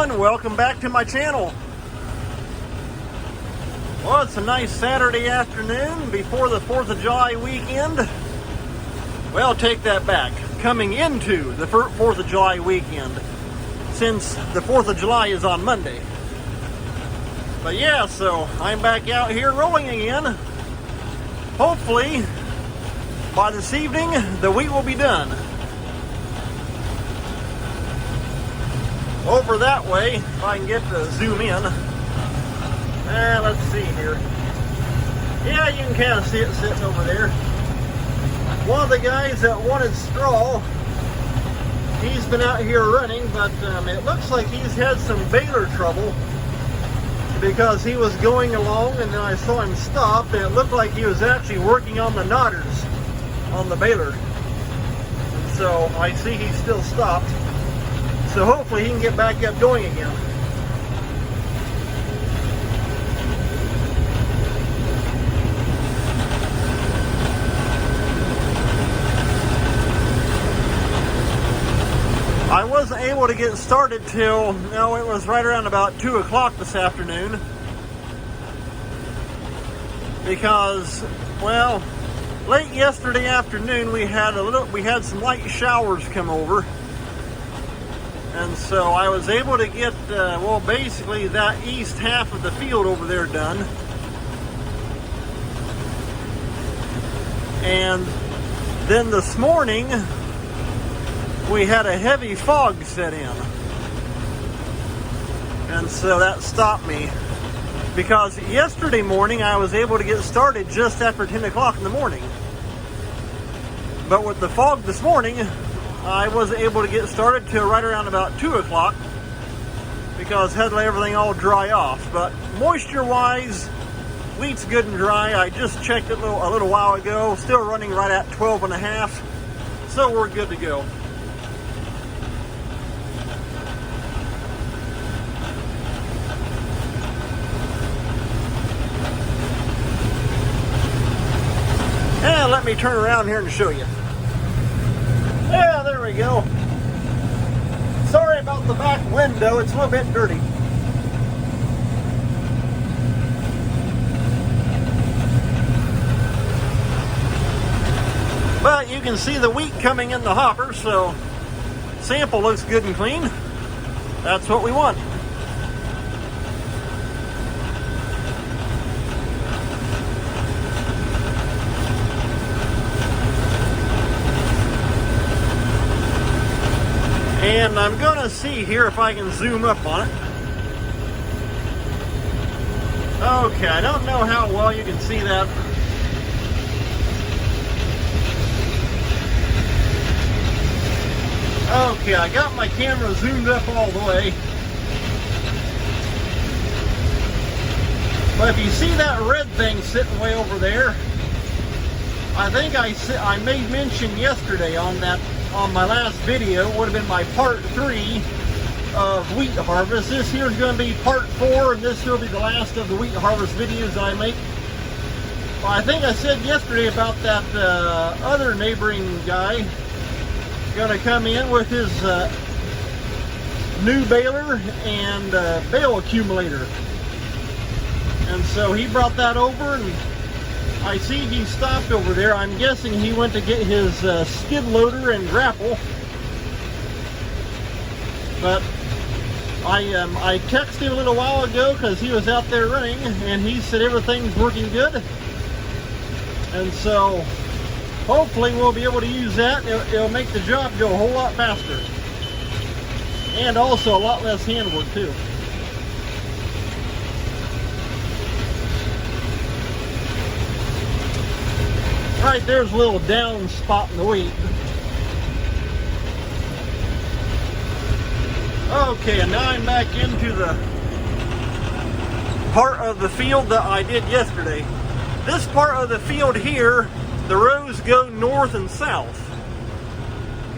everyone, welcome back to my channel. Well, it's a nice Saturday afternoon before the 4th of July weekend. Well, take that back. Coming into the 4th of July weekend, since the 4th of July is on Monday. But yeah, so I'm back out here rolling again. Hopefully, by this evening, the wheat will be done. Over that way, if I can get to zoom in. Let's see here. Yeah, you can kind of see it sitting over there. One of the guys that wanted straw, he's been out here running, but it looks like he's had some baler trouble because he was going along and then I saw him stop and it looked like he was actually working on the knotters on the baler. And so I see he's still stopped. So hopefully he can get back up going again. I wasn't able to get started till, it was right around about 2 o'clock this afternoon. Because, well, late yesterday afternoon we had some light showers come over. And so I was able to get, basically that east half of the field over there done. And then this morning, we had a heavy fog set in. And so that stopped me. Because yesterday morning, I was able to get started just after 10 o'clock in the morning. But with the fog this morning, I wasn't able to get started till right around about 2 o'clock because I had to let everything all dry off. But moisture-wise, wheat's good and dry. I just checked it a little while ago. Still running right at 12.5, so we're good to go. And let me turn around here and show you. Yeah, there we go. Sorry about the back window, it's a little bit dirty. But you can see the wheat coming in the hopper, so sample looks good and clean. That's what we want. And I'm going to see here if I can zoom up on it. Okay, I don't know how well you can see that. Okay, I got my camera zoomed up all the way. But if you see that red thing sitting way over there, I think I made mention yesterday on my last video, would have been my part 3 of wheat harvest. This here is going to be part 4, and this will be the last of the wheat harvest videos that I make. Well, I think I said yesterday about that other neighboring guy going to come in with his new baler and bale accumulator. And so he brought that over, and I see he stopped over there. I'm guessing he went to get his skid loader and grapple. But I texted him a little while ago because he was out there running, and he said everything's working good. And so hopefully we'll be able to use that. It'll make the job go a whole lot faster. And also a lot less handwork too. Right there's a little down spot in the wheat. Okay, and now I'm back into the part of the field that I did yesterday. This part of the field here, the rows go north and south.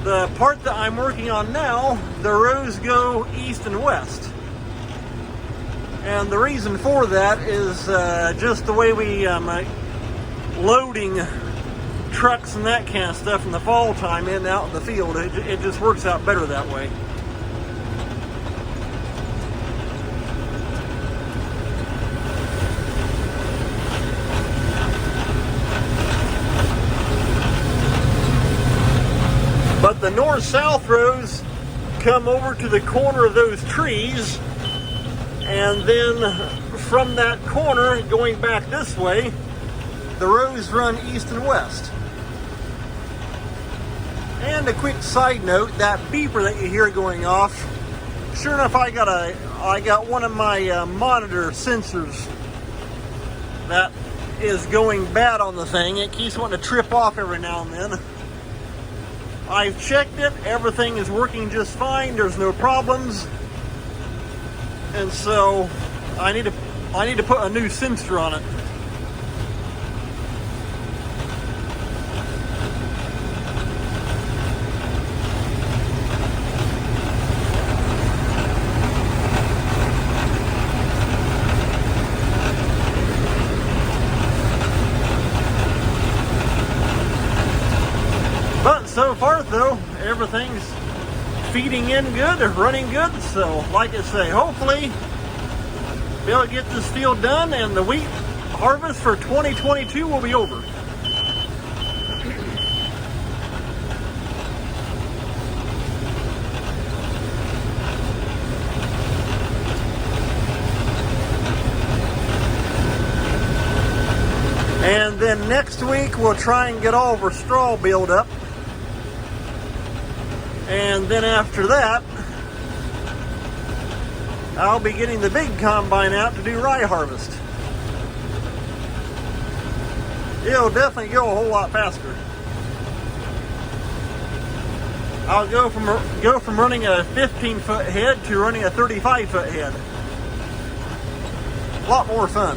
The part that I'm working on now, the rows go east and west. And the reason for that is just the way we loading trucks and that kind of stuff in the fall time in and out in the field. It just works out better that way. But the north-south rows come over to the corner of those trees, and then from that corner, going back this way, the rows run east and west. And a quick side note, that beeper that you hear going off, sure enough, I got one of my monitor sensors that is going bad on the thing. It keeps wanting to trip off every now and then. I've checked it, everything is working just fine, there's no problems. And so I need to put a new sensor on it. But so far though, everything's feeding in good, running good. So like I say, hopefully be able to get this field done and the wheat harvest for 2022 will be over. And then next week we'll try and get all of our straw baled up. And then after that, I'll be getting the big combine out to do rye harvest. It'll definitely go a whole lot faster. I'll go from running a 15-foot head to running a 35-foot head. A lot more fun.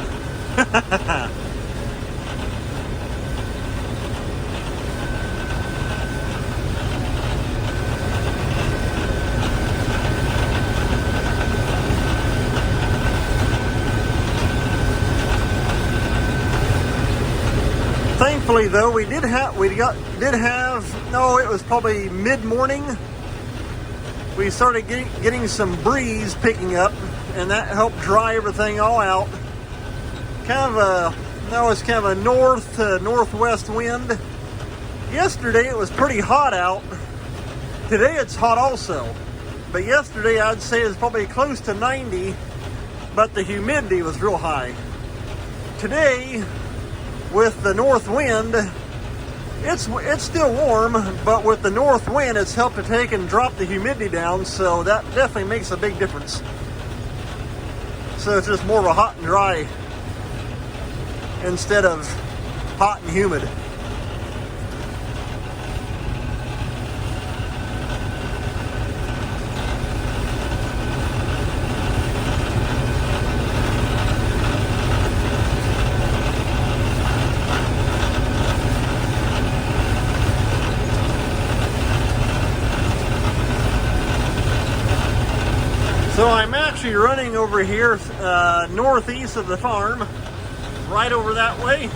Thankfully, though, it was probably mid-morning. We started getting some breeze picking up, and that helped dry everything all out. It's kind of a north to northwest wind. Yesterday it was pretty hot out. Today it's hot also. But yesterday I'd say it was probably close to 90, but the humidity was real high. Today, with the north wind, it's still warm, but with the north wind, it's helped to take and drop the humidity down, so that definitely makes a big difference. So it's just more of a hot and dry instead of hot and humid. So I'm actually running over here northeast of the farm, right over that way.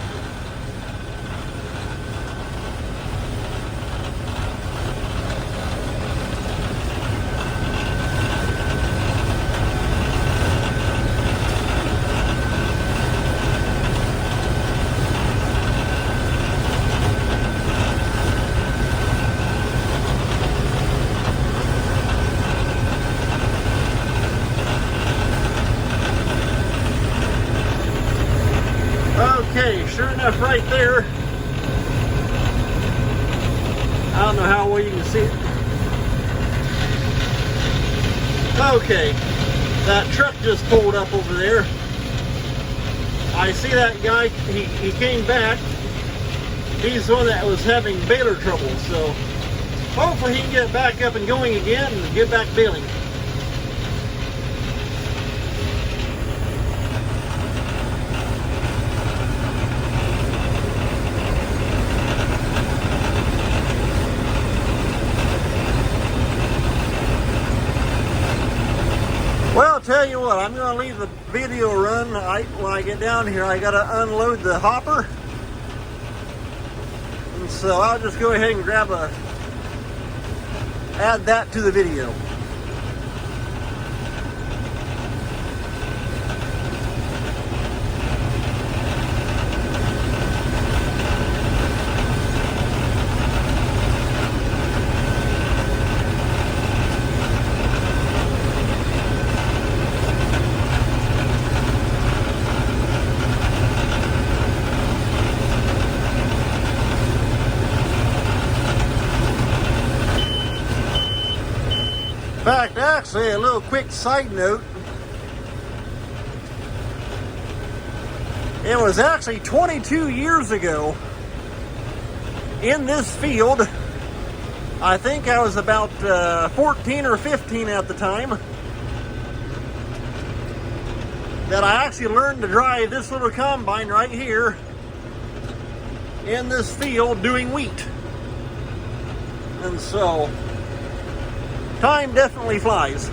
Okay, sure enough, right there. I don't know how well you can see it. Okay, that truck just pulled up over there. I see that guy, he came back. He's the one that was having baler trouble, so hopefully he can get back up and going again and get back baling. Well, I'll tell you what, I'm going to leave the video run. When I get down here, I got to unload the hopper. And so I'll just go ahead and add that to the video. fact, actually, a little quick side note. It was actually 22 years ago in this field. I think I was about 14 or 15 at the time that I actually learned to drive this little combine right here in this field doing wheat. And so, time definitely flies.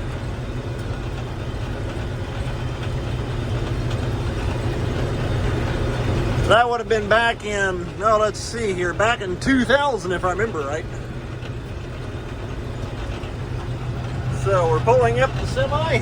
That would have been back in, no, let's see here, back in 2000 if I remember right. So we're pulling up the semi.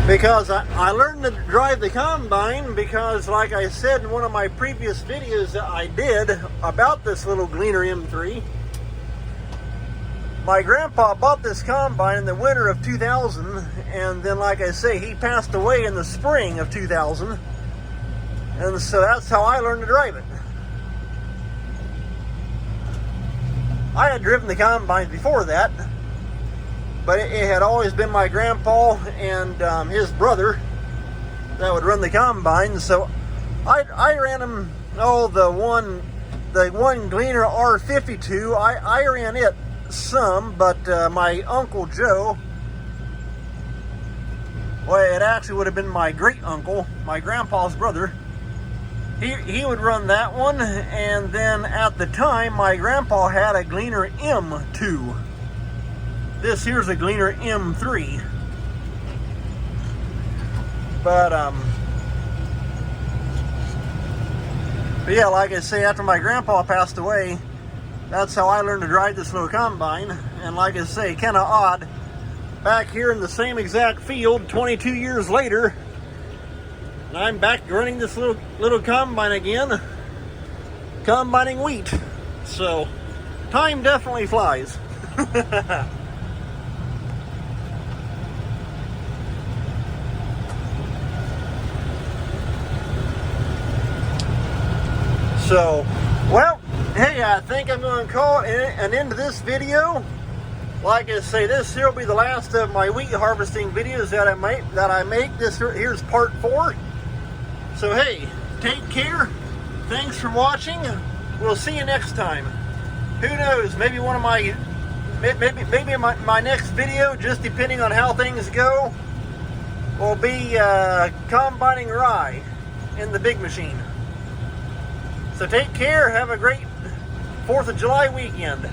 Because I learned to drive the combine because, like I said in one of my previous videos that I did about this little Gleaner M3, my grandpa bought this combine in the winter of 2000, and then, like I say, he passed away in the spring of 2000, and so that's how I learned to drive it. I had driven the combine before that, but it had always been my grandpa and his brother that would run the combine. So I ran him, the one Gleaner R52. I ran it some, but my Uncle Joe, well, it actually would have been my great uncle, my grandpa's brother. He would run that one, and then at the time, my grandpa had a Gleaner M2. This here's a Gleaner M3. But yeah, like I say, after my grandpa passed away, that's how I learned to drive this little combine. And like I say, kind of odd, back here in the same exact field 22 years later, and I'm back running this little combine again, combining wheat. So, time definitely flies. So, well, hey, I think I'm going to call an end to this video. Like I say, this here will be the last of my wheat harvesting videos that I make. This here's part 4. So hey, take care. Thanks for watching. We'll see you next time. Who knows? Maybe one of my my next video, just depending on how things go, will be combining rye in the big machine. So take care. Have a great 4th of July weekend.